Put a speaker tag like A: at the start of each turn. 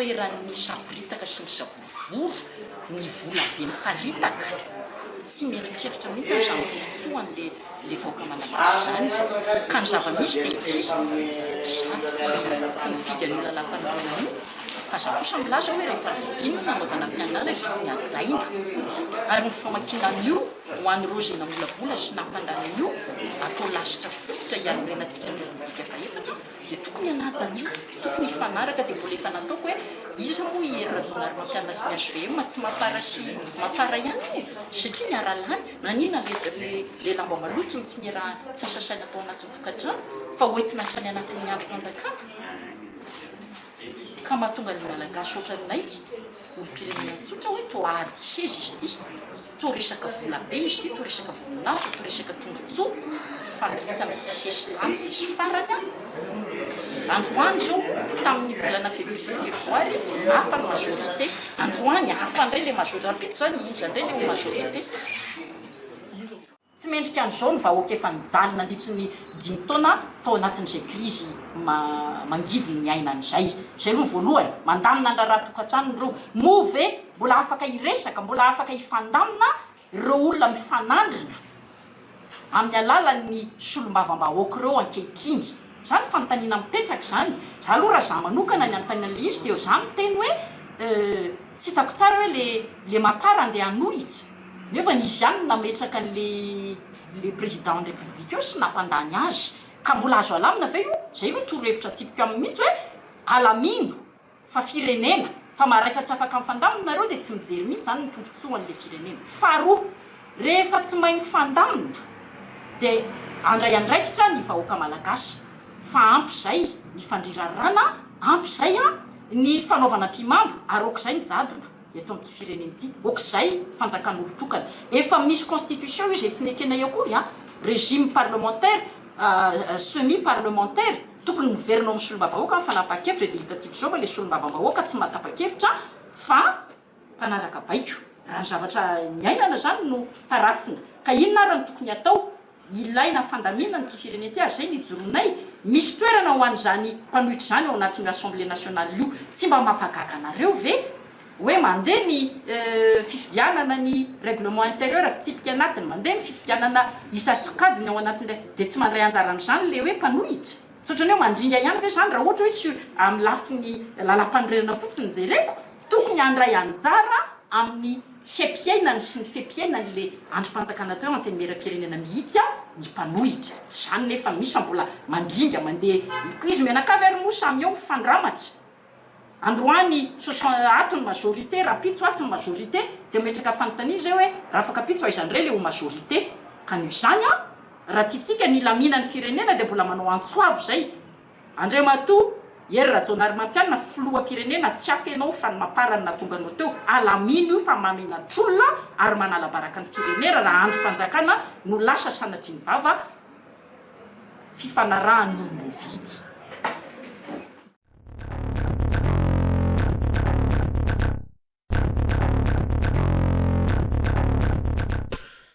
A: toeran'ny safiritaka sy ny savorovoro ny vola be miparitaka tsy mieritreritra mihitsy ny zany le voaka malagasy zany ka ny zava-misy dia tsy mifidy any olona lampanarana fa za kosa milaza hoe rehefa vidiny nanaovana fianarana ny ajaina ary ny famakinana io ho an'ny rozena volavola sy nampandanana io atao lasitra fotsika hianorenantsika ny republika fa efatra dia tokony anajana io tokony hifanaraka dia mbola efa nataoko hoe iza moa Hery Rajaonarimampianina sy ny HVM tsy mapara sy mapara ihany satria ny aralany nanina le lamba malotony tsy ny raha tsy sasaina atao anatin'ny tokantrano fa hoentina hatrany anatin'ny androm-panjakana ka mahatonga ny malagasy ohatranay olom-pirenena tsotra hoe to ady sezy izy ity to resaka vola be izy ity to resaka voninahitra to resaka tombotsoa fa hitana tsy sesy lany tsisy farany androany zao tamin'ny volana febroary hafa ny majorité androany hafa ndray le majorité zany izy andray le majorité tsy mendrika an'izao ny vahoaka efa nijaly nandritry ny 5 taona tao anatin'izay krizy mangidy ny aina an'izay zay aloha voalohany mandamina andraraha tokantrano reo move mbola afaka hiresaka mbola afaka hifandamina reo olona mifanandrina amin'ny alalan'ny solombavam-bahoaka reo ankehitriny zany fanontaniana mipetraka zany za aloha raha za manokana ny anontaniana le izy dia za miteny hoe tsy hitako tsara hoe le mapara andeha hanohitra nefa nisy ihany nametraka le président de république eo sy nampandany azy ka mbola azo alamina ve io zay hoe torohevitra tsipika amin'ny mihitsy hoe alamino fa firenena fa maray fa tsy afaka mifandamina reo dia tsy mijery mihitsy zany ny tombotsoan'le firenena faharoa rehefa tsy mahay mifandamina dia andray andraikitra ny vahoaka malagasy fa ampy zay ny fandrirarana ampy zay ny fanaovana mpimambo ary ok'izay ny jadona eto amin'ity firenena ity ok'izay fanjakan'olo tokana efa misy constitution izy tsy nekena akory régime parlementaire semi parlementaire tokony miverina amin'ny solombavam-bahoaka ny fanapa-kevitra dia hitantsika zao fa le solombavam-bahoaka tsy matapa-kevitra fa mpanaraka baiko raha ny zavatra ny ainana zany no tarafina ka inona ary ny tokony atao ilaina fandaminana ty firenena ty ary zay nijoronay misy toerana ho an'izany mpanohitra zany ao anatin'ny assemblée nationale io tsy mba mampagaga anareo ve hoe mandeha ny fifidianana ny règlement intérieur fitsipika anatiny mandeha ny fifidianana isasokajiny ao anatin'ilay dia tsy mandray anjara amin'izany le hoe mpanohitra sotrany hoe mandringa ihany ve zany raha ohatra hoe sy amin'ny lafiny lalam-panorenana fotsiny jereko tokony andray anjara amin'ny fiampiainany sy ny fiampiainany le androm-panjakana teo anteny meram-pirenena mihitsy ny mpanohitra tsy zany nefa misy fa mbola mandringa mandeha izy menakavy ary moa samy eo mifandramatra androany atony majorité raha pitso atsy ny majorité dia metraka fanontaniana zay hoe raha afaka pitso aizandray le ho majorité ka no izany raha tiatsika ny lamina ny firenena dia mbola manao antsoavo zay andray matoa Hery Rajaonarimampianina filoham-pirenena tsy afenao fa ny maparany natonga anao teo alamino io fa mamenatr'olona ary manalabaraka ny firenena raha androm-panjakana no lasa sanatry ny vava fifanarahan'olombovidy